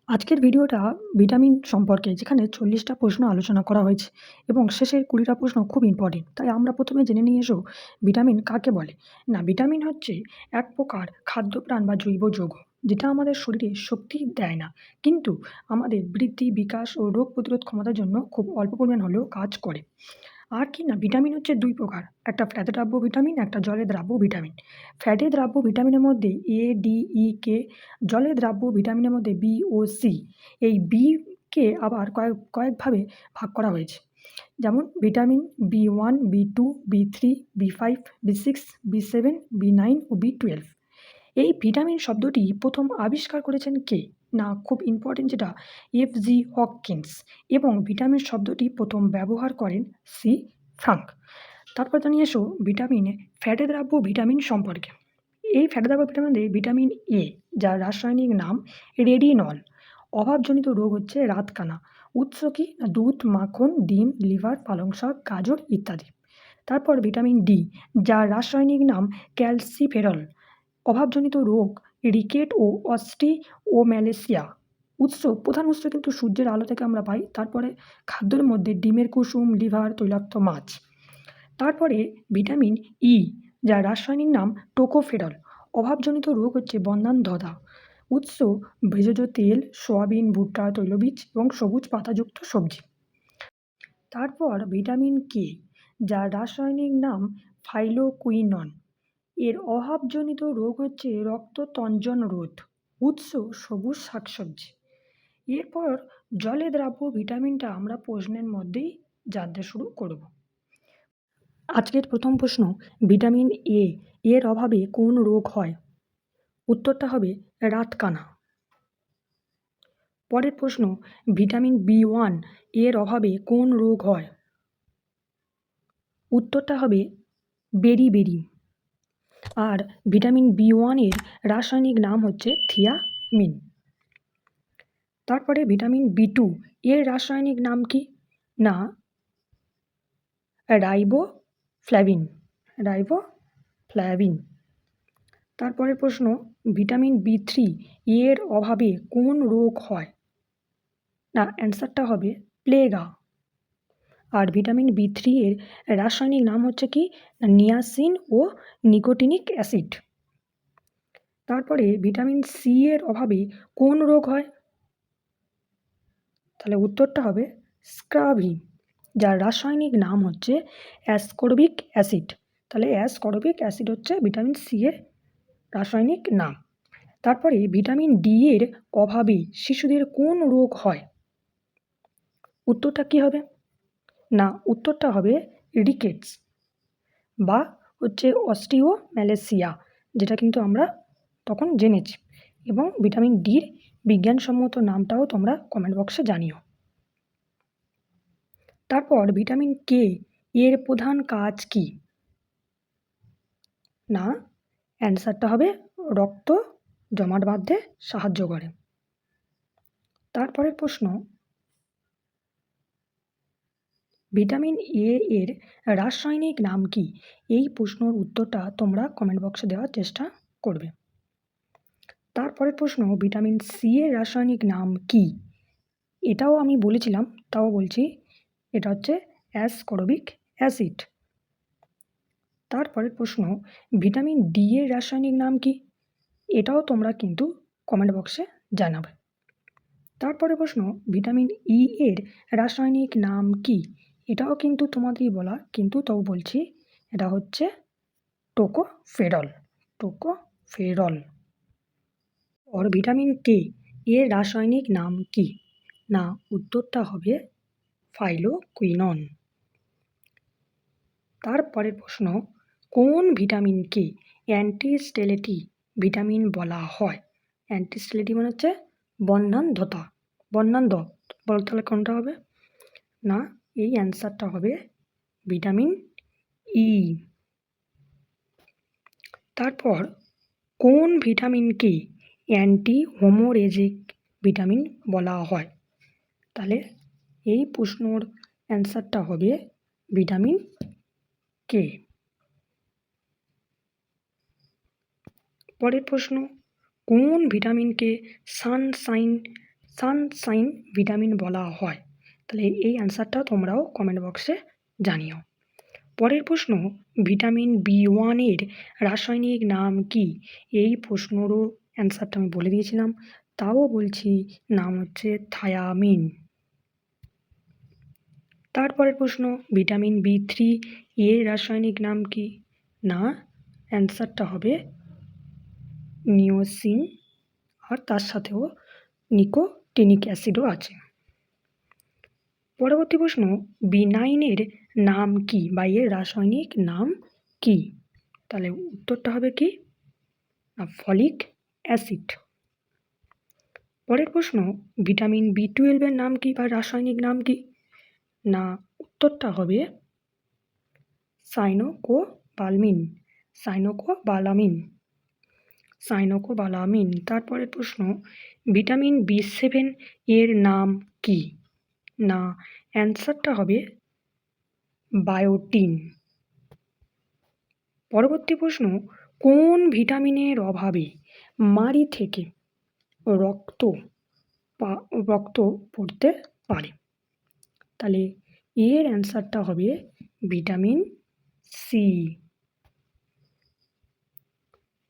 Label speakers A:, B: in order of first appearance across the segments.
A: আজকের ভিডিওটা ভিটামিন সম্পর্কে, যেখানে ৪০টা প্রশ্ন আলোচনা করা হয়েছে এবং শেষের ২০টা প্রশ্ন খুব ইম্পর্টেন্ট। তাই আমরা প্রথমে জেনে নিয়ে এসো ভিটামিন কাকে বলে। না, ভিটামিন হচ্ছে এক প্রকার খাদ্যপ্রাণ বা জৈব যৌগ, যেটা আমাদের শরীরে শক্তি দেয় না, কিন্তু আমাদের বৃদ্ধি, বিকাশ ও রোগ প্রতিরোধ ক্ষমতার জন্য খুব অল্প পরিমাণ হলেও কাজ করে। আর কি না, ভিটামিন হচ্ছে ২ প্রকার। একটা ফ্যাটে দ্রাব্য ভিটামিন, একটা জলে দ্রাব্য ভিটামিন। ফ্যাটে দ্রাব্য ভিটামিনের মধ্যে এ, ডি, ই, কে। জলে দ্রাব্য ভিটামিনের মধ্যে বি ও সি। এই বি কে আবার কয়েকভাবে ভাগ করা হয়েছে। যেমন ভিটামিন বি1, বি2, বি3, বি5, বি6, বি7, বি9 ও বি12। এই ভিটামিন শব্দটি প্রথম আবিষ্কার করেছেন কে? না, খুব ইম্পর্টেন্ট যেটা, এফ.জি. হকিন্স। এবং ভিটামিন শব্দটি প্রথম ব্যবহার করেন সি. ফ্রাঙ্ক। তারপর জানিয়ে এসো ভিটামিনে ফ্যাটে দ্রাব্য ভিটামিন সম্পর্কে। এই ফ্যাটে দ্রাব্য ভিটামিনে ভিটামিন এ, যার রাসায়নিক নাম রেডিনল। অভাবজনিত রোগ হচ্ছে রাতকানা। উৎস কি? না, দুধ, মাখন, ডিম, লিভার, পালং শাক, গাজর ইত্যাদি। তারপর ভিটামিন ডি, যার রাসায়নিক নাম ক্যালসিফেরল। অভাবজনিত রোগ রিকেট ও অস্টিওম্যালেসিয়া। প্রধান উৎস কিন্তু সূর্যের আলো থেকে আমরা পাই। তারপরে খাদ্যের মধ্যে ডিমের কুসুম, লিভার, তৈলাক্ত মাছ। তারপরে ভিটামিন ই, যার রাসায়নিক নাম টোকোফেরল। অভাবজনিত রোগ হচ্ছে বন্ধ্যাত্বতা। উৎস ভেষজ তেল, সয়াবিন, ভুট্টা, তৈলবীজ এবং সবুজ পাতাযুক্ত সবজি। তারপর ভিটামিন কে, যার রাসায়নিক নাম ফাইলোকুইনন। এর অভাবজনিত রোগ হচ্ছে রক্ততঞ্জন রোধ। উৎস সবুজ শাকসবজি। এরপর জলে দ্রাব্য ভিটামিনটা আমরা প্রশ্নের মধ্যেই জানতে শুরু করব। আজকের প্রথম প্রশ্ন, ভিটামিন এ এর অভাবে কোন রোগ হয়? উত্তরটা হবে রাতকানা। পরের প্রশ্ন, ভিটামিন বি1 এর অভাবে কোন রোগ হয়? উত্তরটা হবে বেরি। আর ভিটামিন বি1 এর রাসায়নিক নাম হচ্ছে থিয়ামিন। তারপরে ভিটামিন বি2 এর রাসায়নিক নাম কি? না, রাইবোফ্ল্যাভিন। তারপরের প্রশ্ন, ভিটামিন বি3 এর অভাবে কোন রোগ হয়? না, অ্যান্সারটা হবে প্লেগা। আর ভিটামিন বি3 এর রাসায়নিক নাম হচ্ছে কি? না, নিয়াসিন ও নিকোটিনিক অ্যাসিড। তারপরে ভিটামিন সি এর অভাবে কোন রোগ হয়? তাহলে উত্তরটা হবে স্ক্রাভি, যার রাসায়নিক নাম হচ্ছে অ্যাসকর্বিক অ্যাসিড। তাহলে অ্যাসকর্বিক অ্যাসিড হচ্ছে ভিটামিন সি এর রাসায়নিক নাম। তারপরে ভিটামিন ডি এর অভাবে শিশুদের কোন রোগ হয়? উত্তরটা কি হবে? না, উত্তরটা হবে রিকেটস বা হচ্ছে অস্টিওম্যালেসিয়া, যেটা কিন্তু আমরা তখন জেনেছি। এবং ভিটামিন ডির বিজ্ঞানসম্মত নামটাও তোমরা কমেন্ট বক্সে জানিও। তারপর ভিটামিন কে এর প্রধান কাজ কি? না, অ্যান্সারটা হবে রক্ত জমাট বাঁধতে সাহায্য করে। তারপরের প্রশ্ন, ভিটামিন এ এর রাসায়নিক নাম কি? এই প্রশ্নের উত্তরটা তোমরা কমেন্ট বক্সে দেওয়ার চেষ্টা করবে। তারপরের প্রশ্ন, ভিটামিন সি এর রাসায়নিক নাম কি? এটাও আমি বলেছিলাম, তাও বলছি, এটা হচ্ছে অ্যাসকর্বিক অ্যাসিড। তারপরের প্রশ্ন, ভিটামিন ডি এর রাসায়নিক নাম কি? এটাও তোমরা কিন্তু কমেন্ট বক্সে জানাবে। তারপরে প্রশ্ন, ভিটামিন ই এর রাসায়নিক নাম কি? এটাও কিন্তু তোমাদেরই বলা, কিন্তু তাও বলছি, এটা হচ্ছে টোকোফেরল। আর ভিটামিন কে এর রাসায়নিক নাম কি? না, উত্তরটা হবে ফাইলোকুইনন। তারপরের প্রশ্ন, কোন ভিটামিনকে অ্যান্টিস্টেলেটি ভিটামিন বলা হয়? অ্যান্টিস্টেলেটি মানে হচ্ছে বন্ধ্যাত্বতা। বলো তাহলে কোনটা হবে? না, এই অ্যান্সারটা হবে ভিটামিন ই। তারপর কোন ভিটামিনকে অ্যান্টি হেমোরেজিক ভিটামিন বলা হয়? তাহলে এই প্রশ্নর অ্যান্সারটা হবে ভিটামিন কে। পরের প্রশ্ন, কোন ভিটামিনকে সানশাইন সানশাইন ভিটামিন বলা হয়? তাহলে এই অ্যান্সারটা তোমরাও কমেন্ট বক্সে জানিও। পরের প্রশ্ন, ভিটামিন B1 এর রাসায়নিক নাম কি? এই প্রশ্নেরও অ্যান্সারটা আমি বলে দিয়েছিলাম, তাও বলছি, নাম হচ্ছে থায়ামিন। তারপরের প্রশ্ন, ভিটামিন B3 এর রাসায়নিক নাম কি? না, অ্যান্সারটা হবে নিওসিন, আর তার সাথেও নিকোটিনিক অ্যাসিডও আছে। পরবর্তী প্রশ্ন, B9 এর নাম কি বা এর রাসায়নিক নাম কি? তাহলে উত্তরটা হবে কি? না, ফলিক অ্যাসিড। পরের প্রশ্ন, ভিটামিন B12 এর নাম কি বা রাসায়নিক নাম কি? না, উত্তরটা হবে সাইনোকোবালামিন। তারপরের প্রশ্ন, ভিটামিন B7 এর নাম কি? না, অ্যান্সারটা হবে বায়োটিন। পরবর্তী প্রশ্ন, কোন ভিটামিনের অভাবে মাড়ি থেকে রক্ত পড়তে পারে? তাহলে এর অ্যান্সারটা হবে ভিটামিন সি।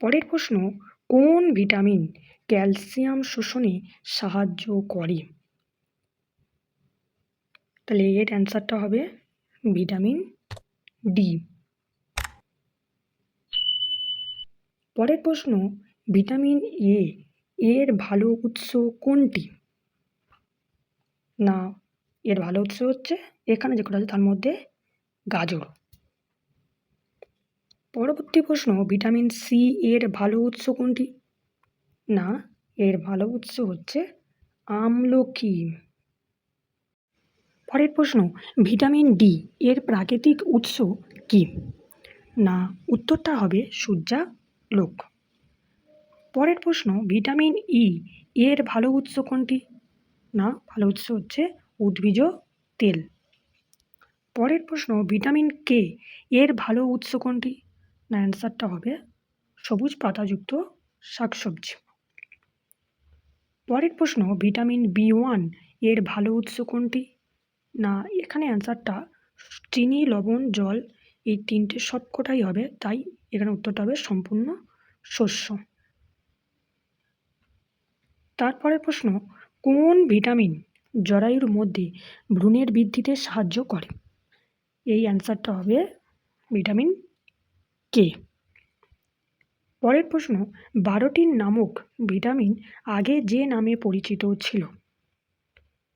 A: পরের প্রশ্ন, কোন ভিটামিন ক্যালসিয়াম শোষণে সাহায্য করে? তাহলে এর অ্যান্সারটা হবে ভিটামিন ডি। পরের প্রশ্ন, ভিটামিন এ এর ভালো উৎস কোনটি? না, এর ভালো উৎস হচ্ছে এখানে যে কটা আছে তার মধ্যে গাজর। পরবর্তী প্রশ্ন, ভিটামিন সি এর ভালো উৎস কোনটি? না, এর ভালো উৎস হচ্ছে আমলকি। পরের প্রশ্ন, ভিটামিন ডি এর প্রাকৃতিক উৎস কি? না, উত্তরটা হবে সূর্যালোক। পরের প্রশ্ন, ভিটামিন ই এর ভালো উৎস কোনটি? না, ভালো উৎস হচ্ছে উদ্ভিজ তেল। পরের প্রশ্ন, ভিটামিন কে এর ভালো উৎস কোনটি? না, অ্যান্সারটা হবে সবুজ পাতাযুক্ত শাকসবজি। পরের প্রশ্ন, ভিটামিন B1 এর ভালো উৎস কোনটি? না, এখানে অ্যান্সারটা চিনি, লবণ, জল, এই তিনটে সবকটাই হবে, তাই এখানে উত্তরটা হবে সম্পূর্ণ শস্য। তারপরের প্রশ্ন, কোন ভিটামিন জরায়ুর মধ্যে ভ্রূণের বৃদ্ধিতে সাহায্য করে? এই অ্যান্সারটা হবে ভিটামিন কে। পরের প্রশ্ন, 12টিন নামক ভিটামিন আগে যে নামে পরিচিত ছিল?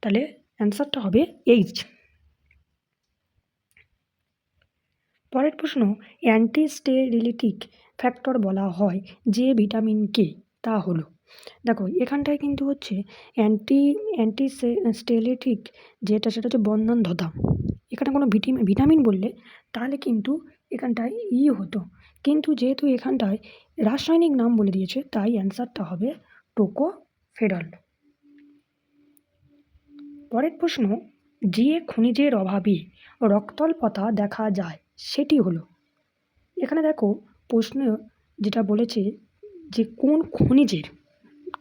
A: তাহলে অ্যান্সারটা হবে এইচ। পরের প্রশ্ন, অ্যান্টিস্টেরিলিটিক ফ্যাক্টর বলা হয় যে ভিটামিনকে, তা হলো? দেখো, এখানটায় কিন্তু হচ্ছে অ্যান্টিস্টেরিলিটিক যেটা, সেটা হচ্ছে বন্ধনধর্তা। এখানে কোনো ভিটামিন বললে তাহলে কিন্তু এখানটায় ই হতো, কিন্তু যেহেতু এখানটায় রাসায়নিক নাম বলে দিয়েছে, তাই অ্যান্সারটা হবে টোকোফেরল। পরের প্রশ্ন, যে খনিজের অভাবে রক্তাল্পতা দেখা যায় সেটি হলো? এখানে দেখো, প্রশ্ন যেটা বলেছে যে কোন খনিজের,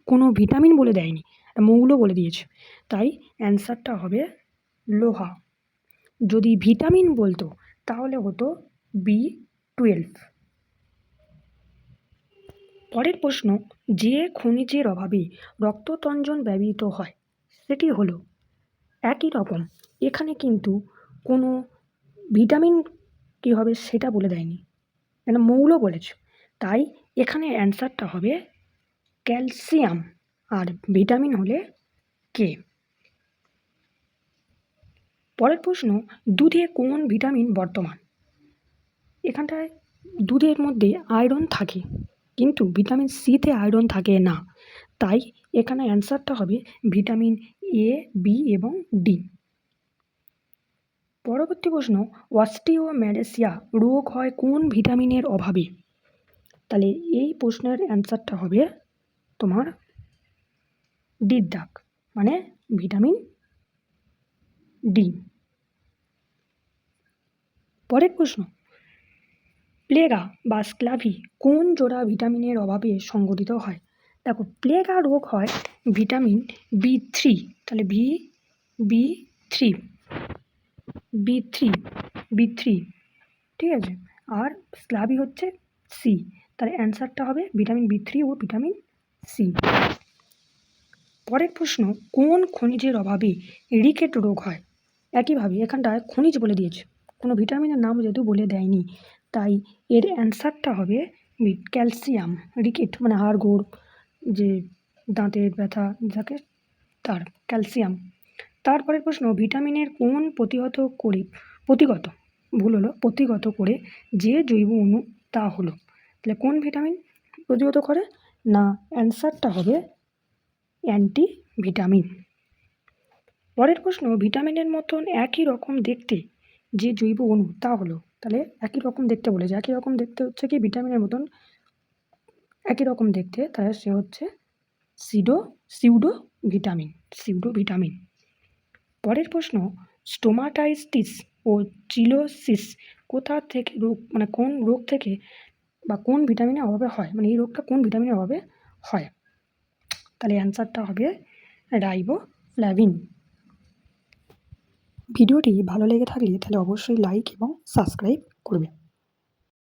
A: কোনো ভিটামিন বলে দেয়নি, মৌল বলে দিয়েছে, তাই অ্যান্সারটা হবে লোহা। যদি ভিটামিন বলতো তাহলে হতো B12। পরের প্রশ্ন, যে খনিজের অভাবে রক্ততঞ্জন ব্যবহৃত হয় সেটি হলো? একই রকম, এখানে কিন্তু কোনো ভিটামিন কী হবে সেটা বলে দেয়নি, এখানে মৌল বলেছে, তাই এখানে অ্যান্সারটা হবে ক্যালসিয়াম, আর ভিটামিন হলে কে। পরের প্রশ্ন, দুধে কোন ভিটামিন বর্তমান? এখানটায় দুধের মধ্যে আয়রন থাকে, কিন্তু ভিটামিন সিতে আয়রন থাকে না, তাই এখানে অ্যান্সারটা হবে ভিটামিন এ, বি এবং ডি। পরবর্তী প্রশ্ন, অস্টিওম্যালাসিয়া রোগ হয় কোন ভিটামিনের অভাবে? তাহলে এই প্রশ্নের অ্যান্সারটা হবে তোমার ডির দাগ, মানে ভিটামিন ডি। পরের প্রশ্ন, প্লেগা বা স্ক্লাভি কোন জোড়া ভিটামিনের অভাবে সংঘটিত হয়? দেখো, প্লেগা রোগ হয় ভিটামিন বি3, তাহলে বি থ্রি বি থ্রি, ঠিক আছে। আর স্লাবি হচ্ছে সি, তাহলে অ্যান্সারটা হবে ভিটামিন বি3 ও ভিটামিন সি। পরের প্রশ্ন, কোন খনিজের অভাবে রিকেট রোগ হয়? একইভাবে এখানটায় খনিজ বলে দিয়েছে, কোনো ভিটামিনের নাম যেহেতু বলে দেয়নি, তাই এর অ্যান্সারটা হবে ক্যালসিয়াম। রিকেট মানে হাড়গোড়, যে দাঁতের ব্যথা যাকে, তার ক্যালসিয়াম। তারপরের প্রশ্ন, ভিটামিনের কোন প্রতিগত করে যে জৈব অণু তা হলো? তাহলে কোন ভিটামিন প্রতিগত করে? না, অ্যান্সারটা হবে অ্যান্টিভিটামিন। পরের প্রশ্ন, ভিটামিনের মতন একই রকম দেখতে যে জৈব অণু তা হলো? তাহলে একই রকম দেখতে বলেছে, একই রকম দেখতে হচ্ছে কি ভিটামিনের মতন একই রকম দেখতে, তাহলে সে হচ্ছে সিউডো ভিটামিন। পরের প্রশ্ন, স্টোমাটাইটিস ও চিলোসিস কোথা থেকে রোগ, মানে কোন রোগ থেকে বা কোন ভিটামিনের অভাবে হয়, মানে এই রোগটা কোন ভিটামিনের অভাবে হয়? তাহলে অ্যান্সারটা হবে রাইবোফ্ল্যাভিন। ভিডিওটি ভালো লেগে থাকলে তাহলে অবশ্যই লাইক এবং সাবস্ক্রাইব করবে।